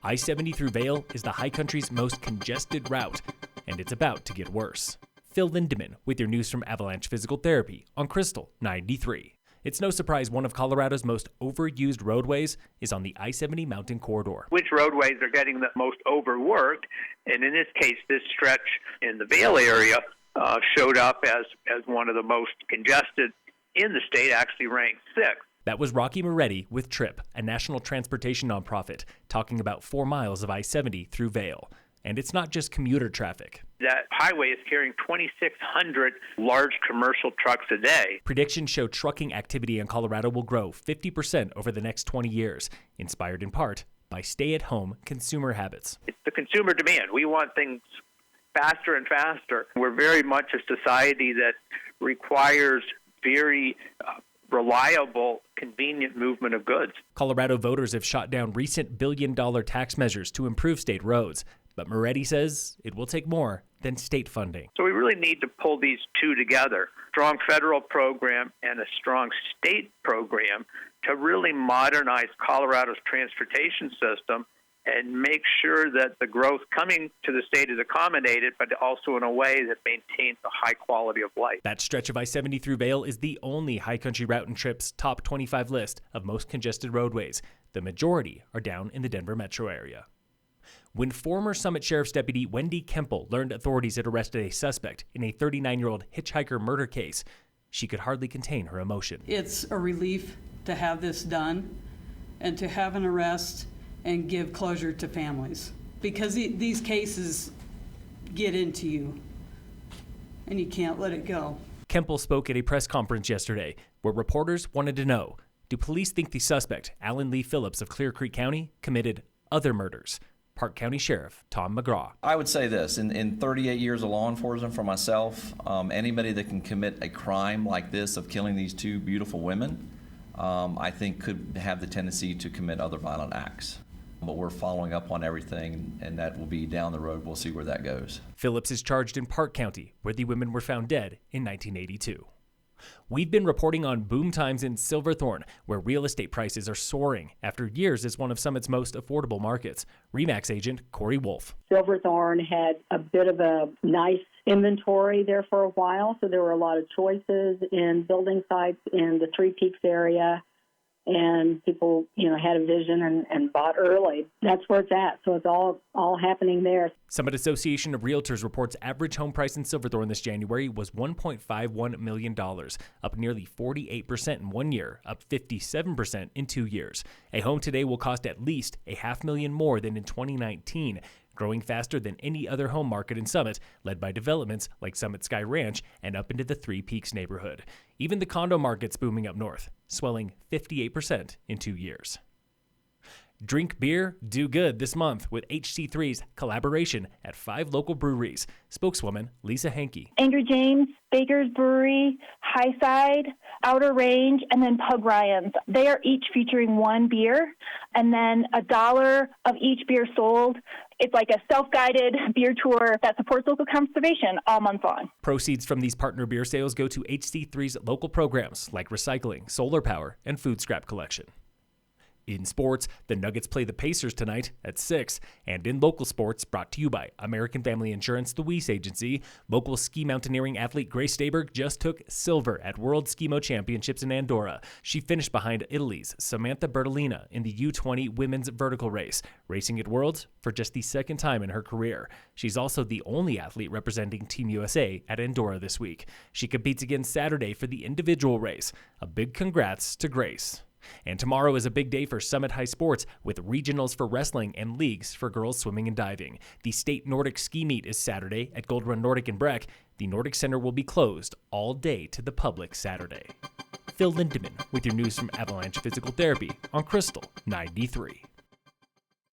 I-70 through Vail is the high country's most congested route, and it's about to get worse. Phil Lindemann with your news from Avalanche Physical Therapy on Krystal 93. It's no surprise one of Colorado's most overused roadways is on the I-70 mountain corridor. Which roadways are getting the most overworked? And in this case, this stretch in the Vail area showed up as one of the most congested in the state, actually ranked 6th. That was Rocky Moretti with TRIP, a national transportation nonprofit, talking about 4 miles of I-70 through Vail. And it's not just commuter traffic. That highway is carrying 2,600 large commercial trucks a day. Predictions show trucking activity in Colorado will grow 50% over the next 20 years, inspired in part by stay-at-home consumer habits. It's the consumer demand. We want things faster and faster. We're very much a society that requires very reliable, convenient movement of goods. Colorado voters have shot down recent billion-dollar tax measures to improve state roads. But Moretti says it will take more than state funding. So we really need to pull these two together, strong federal program and a strong state program to really modernize Colorado's transportation system and make sure that the growth coming to the state is accommodated, but also in a way that maintains a high quality of life. That stretch of I-70 through Vail is the only high country route in TRIP's top 25 list of most congested roadways. The majority are down in the Denver metro area. When former Summit Sheriff's Deputy Wendy Kemple learned authorities had arrested a suspect in a 39-year-old hitchhiker murder case, she could hardly contain her emotion. It's a relief to have this done and to have an arrest and give closure to families, because these cases get into you and you can't let it go. Kemple spoke at a press conference yesterday where reporters wanted to know, do police think the suspect, Alan Lee Phillips of Clear Creek County, committed other murders? Park County Sheriff Tom McGraw. I would say this, in 38 years of law enforcement for myself, anybody that can commit a crime like this of killing these two beautiful women, I think could have the tendency to commit other violent acts. But we're following up on everything, and that will be down the road. We'll see where that goes. Phillips is charged in Park County, where the women were found dead in 1982. We've been reporting on boom times in Silverthorne, where real estate prices are soaring after years as one of Summit's most affordable markets. RE/MAX agent Corey Wolf. Silverthorne had a bit of a nice inventory there for a while, so there were a lot of choices in building sites in the Three Peaks area, and people, had a vision and bought early. That's where it's at. So it's all happening there. Summit Association of Realtors reports average home price in Silverthorne this January was $1.51 million, up nearly 48% in 1 year, up 57% in 2 years. A home today will cost at least $500,000 more than in 2019, growing faster than any other home market in Summit, led by developments like Summit Sky Ranch and up into the Three Peaks neighborhood. Even the condo market's booming up north, swelling 58% in 2 years. Drink beer, do good this month with HC3's collaboration at 5 local breweries. Spokeswoman Lisa Hankey. Angry James, Baker's Brewery, Highside, Outer Range, and then Pug Ryan's. They are each featuring one beer, and then $1 of each beer sold. It's like a self-guided beer tour that supports local conservation all month long. Proceeds from these partner beer sales go to HC3's local programs like recycling, solar power, and food scrap collection. In sports, the Nuggets play the Pacers tonight at 6. And in local sports, brought to you by American Family Insurance, the Weiss Agency, local ski mountaineering athlete Grace Staberg just took silver at World Skimo Championships in Andorra. She finished behind Italy's Samantha Bertolina in the U20 women's vertical race, racing at Worlds for just the second time in her career. She's also the only athlete representing Team USA at Andorra this week. She competes again Saturday for the individual race. A big congrats to Grace. And tomorrow is a big day for Summit High Sports with regionals for wrestling and leagues for girls swimming and diving. The state Nordic ski meet is Saturday at Gold Run Nordic in Breck. The Nordic Center will be closed all day to the public Saturday. Phil Lindemann with your news from Avalanche Physical Therapy on Krystal 93.